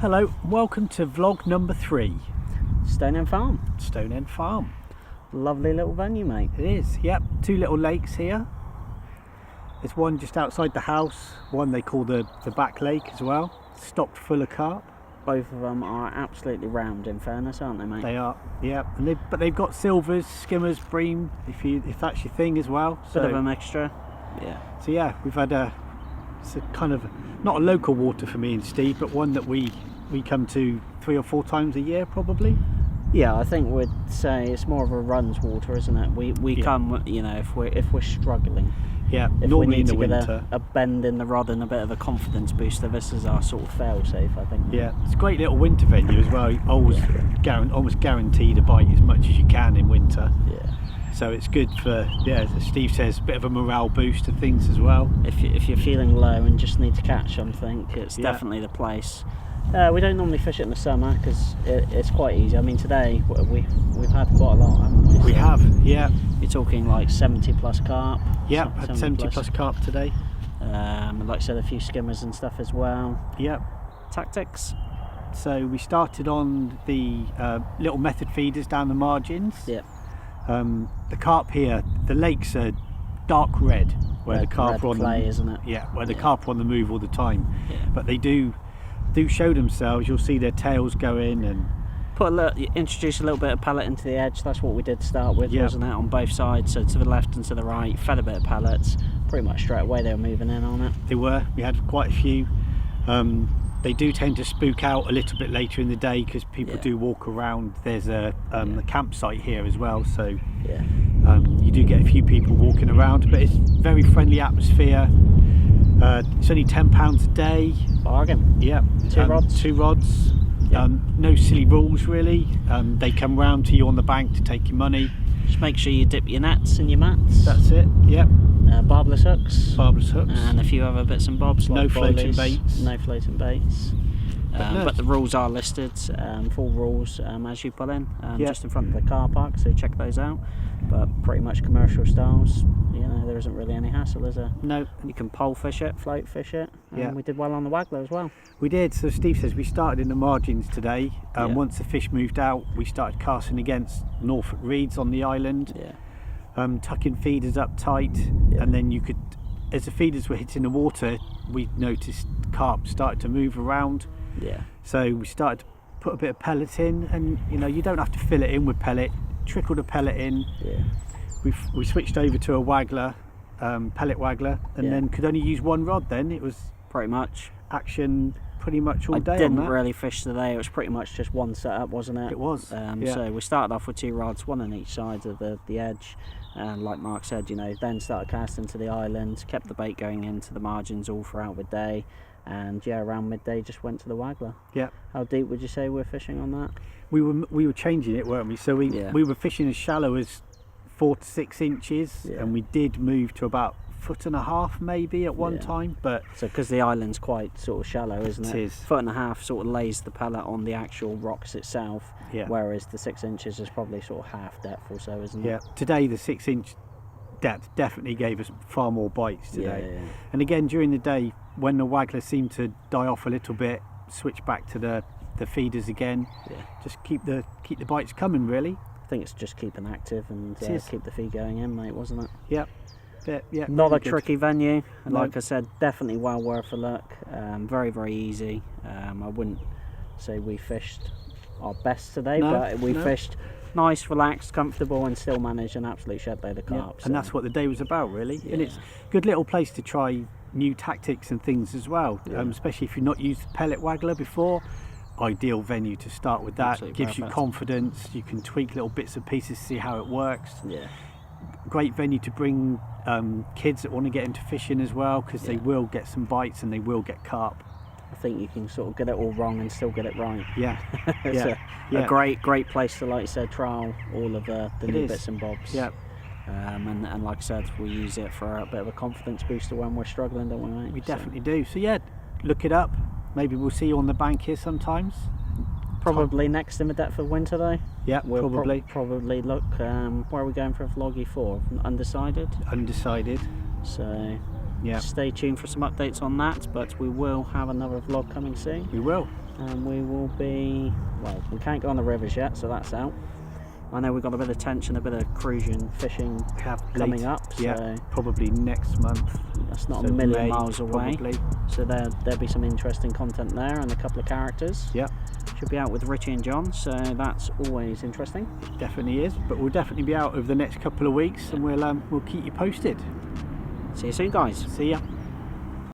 Hello, welcome to vlog number 3. Stoneham Farm. Stoneham Farm. Lovely little venue, mate. It is, yep. 2 little lakes here. There's one just outside the house, one they call the back lake as well. Stocked full of carp. Both of them are absolutely round, in fairness, aren't they, mate? They are, yep. And but they've got silvers, skimmers, bream, if that's your thing as well. Bit of a mixture. Yeah. So yeah, we've had it's a kind of, not a local water for me and Steve, but one that we come to 3 or 4 times a year probably. Yeah, I think we'd say it's more of a runs water, isn't it? We come, you know, if we're struggling. Yeah, if normally we need in the to winter. Get a bend in the rod and a bit of a confidence booster, this is our sort of fail-safe, I think. Yeah, it's a great little winter venue as well. Always almost guaranteed to bite as much as you can in winter. Yeah. So it's good for, yeah, as Steve says, a bit of a morale boost and things as well. If you're feeling low and just need to catch something, it's definitely the place. We don't normally fish it in the summer because it's quite easy. I mean, today we've had quite a lot, haven't we? We have, yeah. You're talking like 70 plus carp. Yep, had 70 plus carp today. Like I said, a few skimmers and stuff as well. Yep. Tactics. So we started on the little method feeders down the margins. Yep. The carp here, the lakes are dark red, where the carp are on clay, isn't it? Yeah, where the carp are on the move all the time. Yeah. But they do show themselves. You'll see their tails go in and introduce a little bit of pellet into the edge. That's what we did to start with, wasn't it? On both sides, so to the left and to the right, fed a bit of pellets. Pretty much straight away they were moving in on it. They were. We had quite a few. They do tend to spook out a little bit later in the day because people do walk around. There's a campsite here as well, so you do get a few people walking around, but it's very friendly atmosphere. It's only £10 a day. Bargain. Yeah. 2 rods. 2 rods. Yep. No silly rules really. They come round to you on the bank to take your money. Just make sure you dip your nets and your mats. That's it. Yep. Barbless hooks. Barbless hooks. And a few other bits and bobs. Like no floating baits. No floating baits. But the rules are listed, full rules as you pull in, just in front of the car park, so check those out. But pretty much commercial styles, you know, there isn't really any hassle, is there? No. You can pole fish it, float fish it, and we did well on the waggler as well. We did. So Steve says we started in the margins today. Once the fish moved out, we started casting against Norfolk reeds on the island, tucking feeders up tight, and then you could, as the feeders were hitting the water, we noticed carp started to move around. Yeah. So we started to put a bit of pellet in, and you know, you don't have to fill it in with pellet. Trickle the pellet in. Yeah. We switched over to a waggler, pellet waggler, and then could only use 1 rod. Then it was pretty much action pretty much all day. I didn't really fish today. It was pretty much just one setup, wasn't it? It was. So we started off with 2 rods, 1 on each side of the edge, and like Mark said, you know, then started casting to the island, kept the bait going into the margins all throughout the day. And around midday just went to the waggler. Yeah. How deep would you say we're fishing on that? We were changing it, weren't we? So we were fishing as shallow as 4 to 6 inches, and we did move to about 1.5 foot maybe at one time. But so because the island's quite sort of shallow, isn't it? It is. 1.5 foot sort of lays the pellet on the actual rocks itself. Yeah. Whereas the 6 inches is probably sort of half depth or so, isn't it? Yeah. Today the 6-inch depth definitely gave us far more bites today. Yeah. And again during the day, when the waggler seemed to die off a little bit, switch back to the feeders again. Yeah. Just keep the bites coming really. I think it's just keeping active and keep the feed going in, mate, wasn't it? Yep. Yeah. Not really a tricky venue. No. Like I said, definitely well worth a look. Very, very easy. I wouldn't say we fished our best today, but we fished nice, relaxed, comfortable, and still managed an absolute shed load of carp. And that's what the day was about really. And it's a good little place to try new tactics and things as well, especially if you've not used the pellet waggler before. Ideal venue to start with that. Absolutely gives perfect. You confidence. You can tweak little bits and pieces to see how it works. Yeah. Great venue to bring kids that want to get into fishing as well, because they will get some bites and they will get carp. I think you can sort of get it all wrong and still get it right. Yeah. It's a great place to, like you said, trial all of the new bits and bobs. Yeah. And like I said, we use it for a bit of a confidence booster when we're struggling, don't we, mate? We definitely do. So yeah, look it up. Maybe we'll see you on the bank here sometimes. Probably next in the depth of winter though. Yeah, we'll probably look. Where are we going for VLOG3? Undecided. Undecided. So stay tuned for some updates on that. But we will have another vlog coming soon. We will. and we will be, well, we can't go on the rivers yet, so that's out. I know we've got a bit of tench and a bit of cruising fishing coming up. Yeah, so probably next month. That's not so a million May, miles away. Probably. So there'll be some interesting content there and a couple of characters. Yeah. Should be out with Richie and John, so that's always interesting. It definitely is, but we'll definitely be out over the next couple of weeks, and we'll keep you posted. See you soon, guys. See ya.